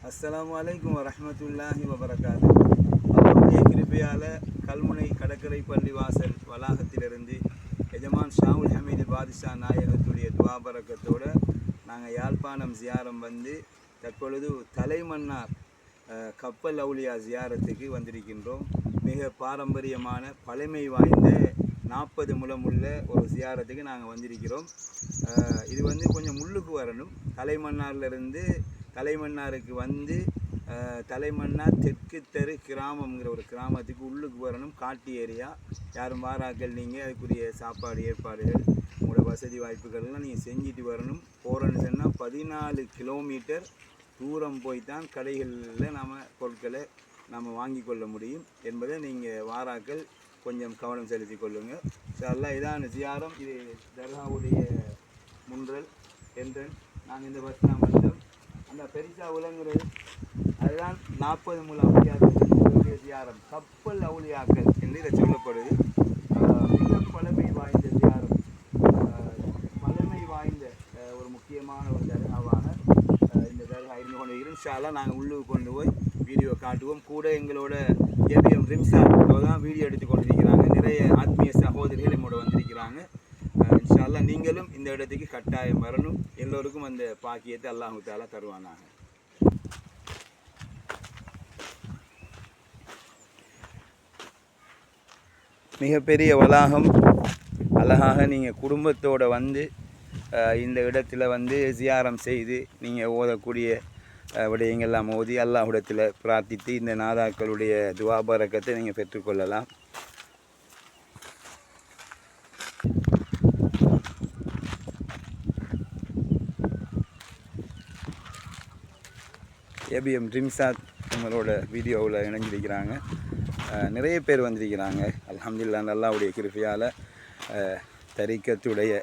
அஸ்ஸலாமு அலைக்கும் வரஹ்மத்துல்லாஹி வபரகாத்து. அவருடைய கிருபையால் கல்முனை கடற்கரை பள்ளி வாசல் வளாகத்திலிருந்து எஜமான் ஷாவுல் ஹமீது பாதிஷா நாயகத்துடைய துவா பரக்கத்தோடு நாங்கள் யாழ்ப்பாணம் ஜியாரம் வந்து தற்பொழுது தலைமன்னார் கப்பல் அவுலியா ஜியாரத்துக்கு வந்திருக்கின்றோம். மிக பாரம்பரியமான பழமை வாய்ந்த 40 முழமுள்ள ஒரு ஜியாரத்துக்கு நாங்கள் வந்திருக்கிறோம். இது வந்து கொஞ்சம் முள்ளுக்கு வரணும். தலைமன்னாருக்கு வந்து தலைமன்னார் தெற்கு தெரு கிராமங்கிற ஒரு கிராமத்துக்கு உள்ளுக்கு வரணும். காட்டு ஏரியா. யாரும் வாராக்கள் நீங்கள் அதுக்குரிய சாப்பாடு ஏற்பாடுகள் உங்களோட வசதி வாய்ப்புகள்லாம் நீங்கள் செஞ்சுட்டு வரணும். போகிறோன்னு சொன்னால் 14 கிலோமீட்டர் தூரம் போய்த்தான் கடைகளில் நாம் பொருட்களை நாம் வாங்கி கொள்ள முடியும் என்பதை நீங்கள் வாராக்கள் கொஞ்சம் கவனம் செலுத்தி கொள்ளுங்கள். எல்லாம் இதான் ஜியாரம். இது தர்காவுடைய முன்றல் என்றன் நாங்கள் இந்த பஸ் தான் வந்தோம். அந்த பெரிசா விளங்குறது அதுதான் 40 முழ அவுலியாக்கள் ஜியாரம், கப்பல் அவுலியாக்கள் என்று இதை சொல்லப்படுது. மிக பழமை வாய்ந்த ஜியாரம், பழமை வாய்ந்த ஒரு முக்கியமான ஒரு தர்காவாக இந்த தர்கா இருந்து கொண்டு இன்ஷால்லா நாங்கள் உள்ளுக்கு கொண்டு போய் வீடியோ காட்டுவோம். கூட எங்களோட ஏபிஎம் ரிம்சாத் தான் வீடியோ எடுத்து கொண்டிருக்கிறாங்க. நிறைய ஆத்மீய சகோதரிகள் நம்மோட வந்திருக்கிறாங்க. இன்ஷால்லா நீங்களும் இந்த இடத்துக்கு கட்டாயம் வரணும். எல்லோருக்கும் அந்த பாக்கியத்தை அல்லாஹு தஆலா தருவானாக. மிகப்பெரிய வளாகம். அழகாக நீங்கள் குடும்பத்தோடு வந்து இந்த இடத்துல வந்து ஜியாரம் செய்து நீங்கள் ஓதக்கூடிய விடயங்கள்லாம் ஓதி அல்லாஹ்விடத்தில் பிரார்த்தித்து இந்த நாதாக்களுடைய துவா பரக்கத்தை நீங்கள் பெற்றுக்கொள்ளலாம். ஏபிஎம் ரிம்சாத் நம்மளோட வீடியோவில் இணைஞ்சிருக்கிறாங்க. நிறைய பேர் வந்திருக்கிறாங்க. அல்ஹம்துலில்லாஹ் அல்லாஹ்வுடைய கிருபையால் தரிக்கத்துடைய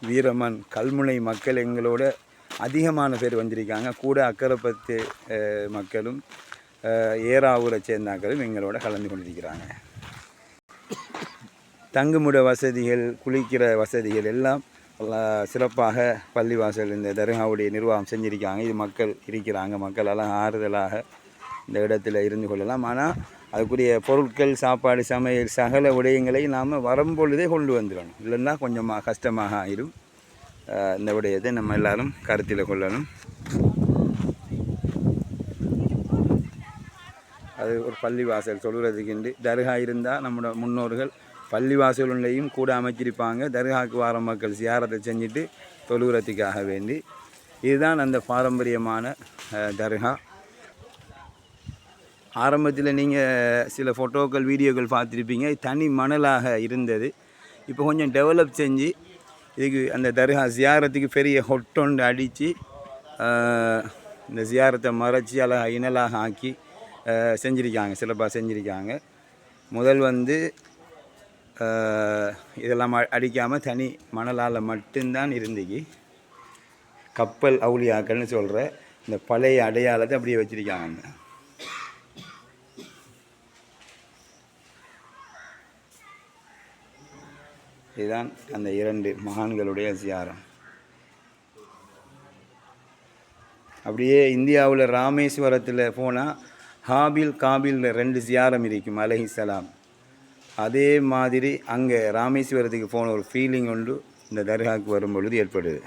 வீரமன் கல்முனை மக்கள் எங்களோட அதிகமான பேர் வந்திருக்காங்க. கூட அக்கரைப்பத்து மக்களும் ஏறாவூரை சேர்ந்தாக்களும் எங்களோட கலந்து கொண்டிருக்கிறாங்க. தங்குமுட வசதிகள், குளிக்கிற வசதிகள் எல்லாம் சிறப்பாக பள்ளிவாசல் இந்த தர்காவுடைய நிர்வாகம் செஞ்சுருக்காங்க. இது மக்கள் இருக்கிறாங்க. மக்களெல்லாம் ஆறுதலாக இந்த இடத்துல இருந்து கொள்ளலாம். ஆனால் அதுக்குரிய பொருட்கள், சாப்பாடு, சமையல் சகல விடயங்களை நாம் வரும்பொழுதே கொண்டு வந்துடணும். இல்லைன்னா கொஞ்சமாக கஷ்டமாக ஆயிடும். இந்த விடயத்தை நம்ம எல்லோரும் கருத்தில் கொள்ளணும். அது ஒரு பள்ளிவாசல் சொல்கிறதுக்கு தர்கா இருந்தால் நம்மளோட முன்னோர்கள் பள்ளிவாசலையும் கூட அமைச்சிருப்பாங்க. தர்காவுக்கு வார மக்கள் சியாரத்தை செஞ்சுட்டு தொழுகிறதுக்காக வேண்டி. இதுதான் அந்த பாரம்பரியமான தர்கா. ஆரம்பத்தில் நீங்கள் சில ஃபோட்டோக்கள், வீடியோக்கள் பார்த்துருப்பீங்க. தனி மணலாக இருந்தது. இப்போ கொஞ்சம் டெவலப் செஞ்சு இதுக்கு அந்த தர்கா ஜியாரத்துக்கு பெரிய ஹொட்டொண்டு அடித்து இந்த ஜியாரத்தை மறைச்சி அழகாக இனலாக ஆக்கி செஞ்சுருக்காங்க. சிறப்பாக செஞ்சுருக்காங்க. முதல் வந்து இதெல்லாம் அடிக்காமல் தனி மணலால் மட்டும்தான் இருந்துச்சு. கப்பல் அவுலியாக்கள்னு சொல்கிற இந்த பழைய அடையாளத்தை அப்படியே வச்சுருக்காங்க. இதுதான் அந்த 2 மகான்களுடைய ஜியாரம். அப்படியே இந்தியாவில் ராமேஸ்வரத்தில் போனால் ஹாபில் காபில் 2 ஜியாரம் இருக்கும் அலைஹிஸ்ஸலாம். அதே மாதிரி அங்கே ராமேஸ்வரத்துக்கு போன ஒரு ஃபீலிங் ஒன்று இந்த தர்காவுக்கு வரும் பொழுது ஏற்படுது.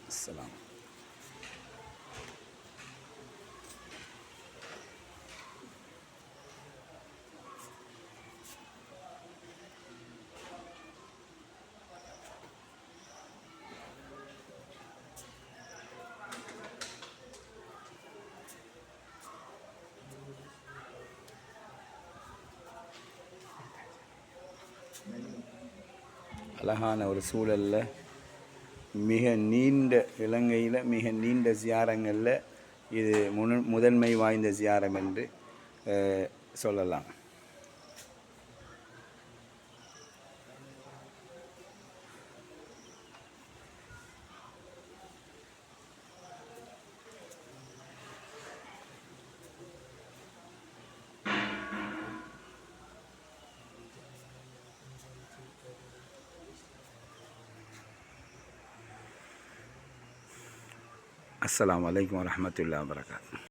அஸ்ஸலாம். அழகான ஒரு சூழலில் மிக நீண்ட இலங்கையில் மிக நீண்ட ஜியாரங்களில் இது முதன்மை வாய்ந்த ஜியாரம் என்று சொல்லலாம். அஸ்ஸலாமு அலைக்கும் வரஹ்மத்துல்லாஹி வபரகாத்துஹு.